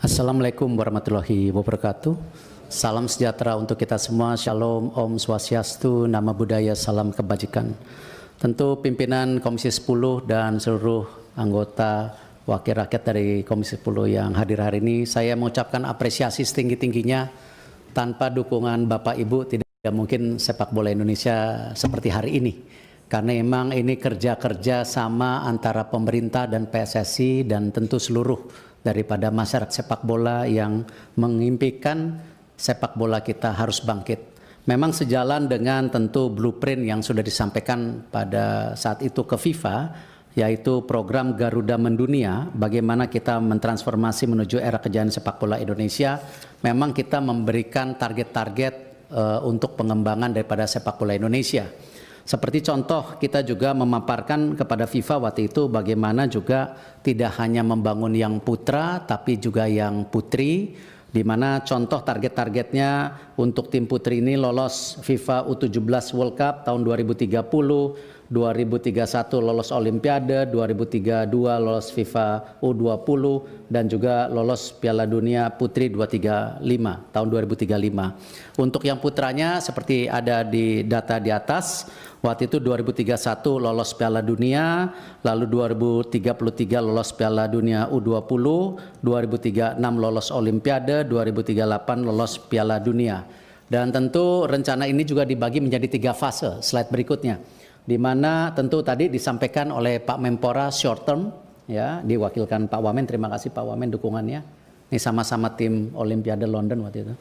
Assalamualaikum warahmatullahi wabarakatuh. Salam sejahtera untuk kita semua. Shalom, Om Swastiastu, Nama Budaya, Salam Kebajikan. Tentu pimpinan Komisi 10 dan seluruh anggota wakil rakyat dari Komisi 10 yang hadir hari ini, saya mengucapkan apresiasi setinggi-tingginya. Tanpa dukungan Bapak Ibu tidak mungkin sepak bola Indonesia seperti hari ini. Karena memang ini kerja-kerja sama antara pemerintah dan PSSI dan tentu seluruh daripada masyarakat sepak bola yang mengimpikan sepak bola kita harus bangkit. Memang sejalan dengan tentu blueprint yang sudah disampaikan pada saat itu ke FIFA, yaitu program Garuda Mendunia, bagaimana kita mentransformasi menuju era kejayaan sepak bola Indonesia. Memang kita memberikan target-target untuk pengembangan daripada sepak bola Indonesia. Seperti contoh, kita juga memaparkan kepada FIFA waktu itu bagaimana juga tidak hanya membangun yang putra tapi juga yang putri, di mana contoh target-targetnya untuk tim putri ini lolos FIFA U17 World Cup tahun 2030, 2031 lolos Olimpiade, 2032 lolos FIFA U20 dan juga lolos Piala Dunia Putri 235 tahun 2035. Untuk yang putranya seperti ada di data di atas, waktu itu 2031 lolos Piala Dunia, lalu 2033 lolos Piala Dunia U20, 2036 lolos Olimpiade, 2038 lolos Piala Dunia. Dan tentu rencana ini juga dibagi menjadi 3 fase, slide berikutnya. Di mana tentu tadi disampaikan oleh Pak Menpora short term, ya, diwakilkan Pak Wamen. Terima kasih Pak Wamen dukungannya. Ini sama-sama tim Olimpiade London waktu itu.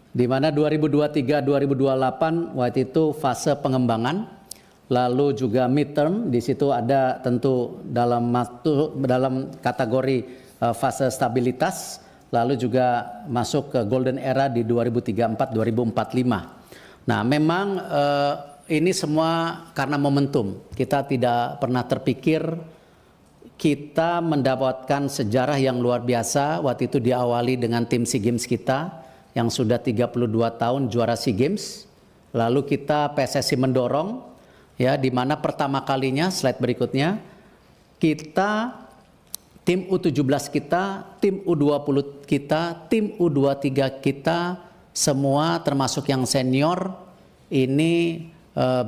Di mana 2023-2028 waktu itu fase pengembangan, lalu juga midterm. Di situ ada tentu dalam kategori fase stabilitas, lalu juga masuk ke golden era di 2034-2045. Nah, memang ini semua karena momentum. Kita tidak pernah terpikir kita mendapatkan sejarah yang luar biasa. Waktu itu diawali dengan tim SEA Games kita yang sudah 32 tahun juara SEA Games. Lalu kita PSSI mendorong, ya, di mana pertama kalinya, slide berikutnya, kita tim U17 kita, tim U20 kita, tim U23 kita, semua termasuk yang senior ini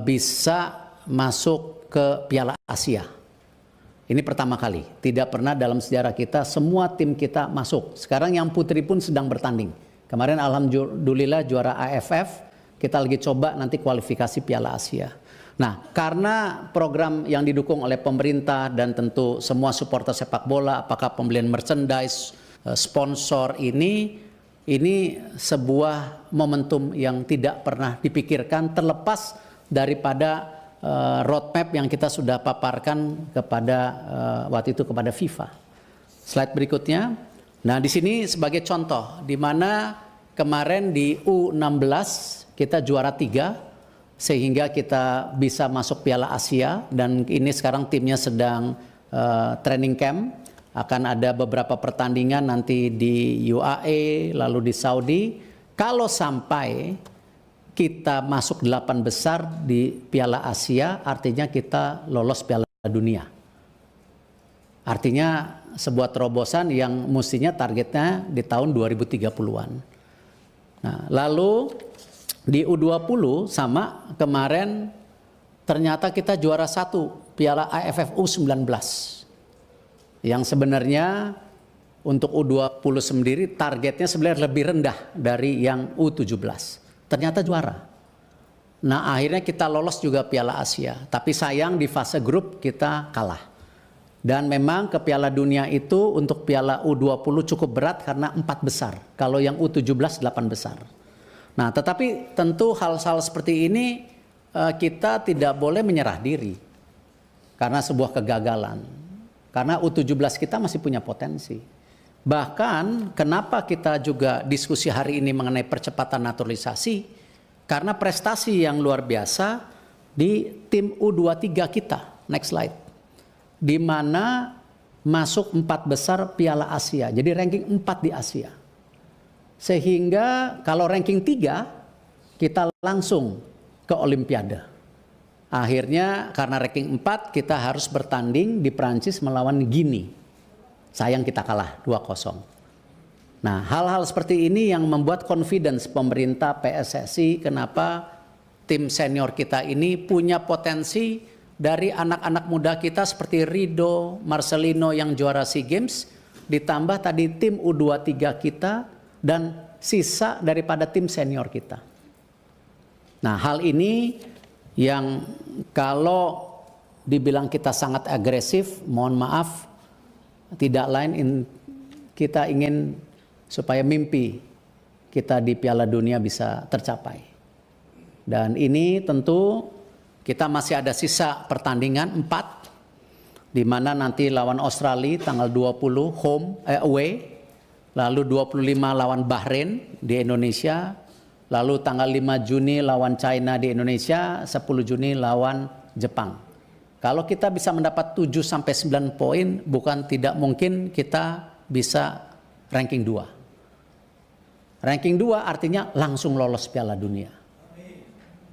bisa masuk ke Piala Asia. Ini pertama kali, tidak pernah dalam sejarah kita semua tim kita masuk. Sekarang yang putri pun sedang bertanding. Kemarin alhamdulillah juara AFF, kita lagi coba nanti kualifikasi Piala Asia. Nah, karena program yang didukung oleh pemerintah dan tentu semua supporter sepak bola, apakah pembelian merchandise, sponsor ini sebuah momentum yang tidak pernah dipikirkan, terlepas daripada roadmap yang kita sudah paparkan kepada waktu itu kepada FIFA. Slide berikutnya. Nah, di sini sebagai contoh, di mana kemarin di U16 kita juara 3, sehingga kita bisa masuk Piala Asia, dan ini sekarang timnya sedang training camp. Akan ada beberapa pertandingan nanti di UAE, lalu di Saudi. Kalau sampai kita masuk 8 besar di Piala Asia, artinya kita lolos Piala Dunia. Artinya sebuah terobosan yang mestinya targetnya di tahun 2030-an. Nah, lalu di U20 sama kemarin ternyata kita juara 1 Piala AFF U19. Yang sebenarnya untuk U20 sendiri targetnya sebenarnya lebih rendah dari yang U17. Ternyata juara. Nah, akhirnya kita lolos juga Piala Asia. Tapi sayang di fase grup kita kalah. Dan memang ke Piala Dunia itu untuk Piala U20 cukup berat karena 4 besar. Kalau yang U17 8 besar. Nah, tetapi tentu hal-hal seperti ini kita tidak boleh menyerah diri. Karena sebuah kegagalan. Karena U17 kita masih punya potensi. Bahkan kenapa kita juga diskusi hari ini mengenai percepatan naturalisasi, karena prestasi yang luar biasa di tim U23 kita. Next slide. Di mana masuk 4 besar Piala Asia. Jadi ranking 4 di Asia. Sehingga kalau ranking 3 kita langsung ke Olimpiade. Akhirnya karena ranking 4 kita harus bertanding di Prancis melawan Guinea. Sayang kita kalah 2-0. Nah, hal-hal seperti ini yang membuat confidence pemerintah PSSI kenapa tim senior kita ini punya potensi dari anak-anak muda kita seperti Rido, Marcelino yang juara SEA Games, ditambah tadi tim U23 kita dan sisa daripada tim senior kita. Nah, hal ini yang kalau dibilang kita sangat agresif, mohon maaf, tidak lain kita ingin supaya mimpi kita di Piala Dunia bisa tercapai. Dan ini tentu kita masih ada sisa pertandingan 4, di mana nanti lawan Australia tanggal 20 away, lalu 25 lawan Bahrain di Indonesia, lalu tanggal 5 Juni lawan China di Indonesia, 10 Juni lawan Jepang. Kalau kita bisa mendapat 7-9 poin, bukan tidak mungkin kita bisa ranking 2. Ranking 2 artinya langsung lolos Piala Dunia.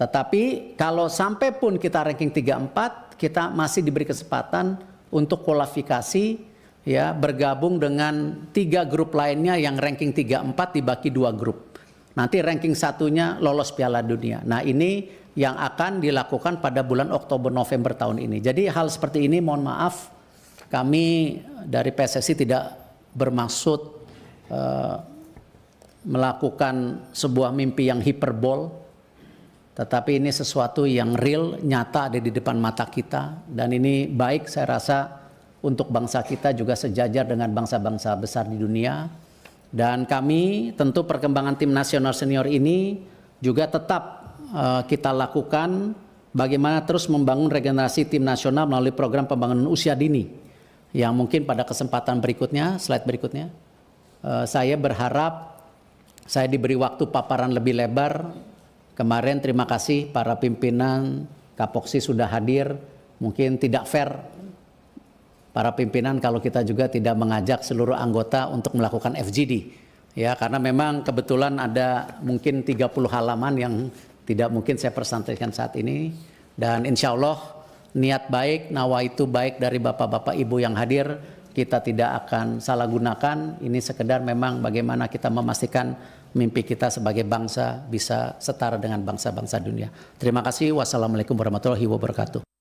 Tetapi kalau sampai pun kita ranking 3-4, kita masih diberi kesempatan untuk kualifikasi, ya, bergabung dengan 3 grup lainnya yang ranking 3-4 dibagi 2 grup. Nanti ranking satunya lolos Piala Dunia. Nah, ini yang akan dilakukan pada bulan Oktober-November tahun ini. Jadi hal seperti ini mohon maaf, kami dari PSSI tidak bermaksud melakukan sebuah mimpi yang hiperbol, tetapi ini sesuatu yang real, nyata ada di depan mata kita, dan ini baik saya rasa untuk bangsa kita juga sejajar dengan bangsa-bangsa besar di dunia. Dan kami tentu perkembangan tim nasional senior ini juga tetap kita lakukan bagaimana terus membangun regenerasi tim nasional melalui program pembangunan usia dini, yang mungkin pada kesempatan berikutnya, slide berikutnya, saya berharap saya diberi waktu paparan lebih lebar. Kemarin terima kasih para pimpinan Kapoksi sudah hadir. Mungkin tidak fair para pimpinan kalau kita juga tidak mengajak seluruh anggota untuk melakukan FGD. Ya, karena memang kebetulan ada mungkin 30 halaman yang tidak mungkin saya presentasikan saat ini. Dan insya Allah niat baik, nawaitu baik dari bapak-bapak ibu yang hadir, kita tidak akan salah gunakan. Ini sekedar memang bagaimana kita memastikan mimpi kita sebagai bangsa bisa setara dengan bangsa-bangsa dunia. Terima kasih. Wassalamualaikum warahmatullahi wabarakatuh.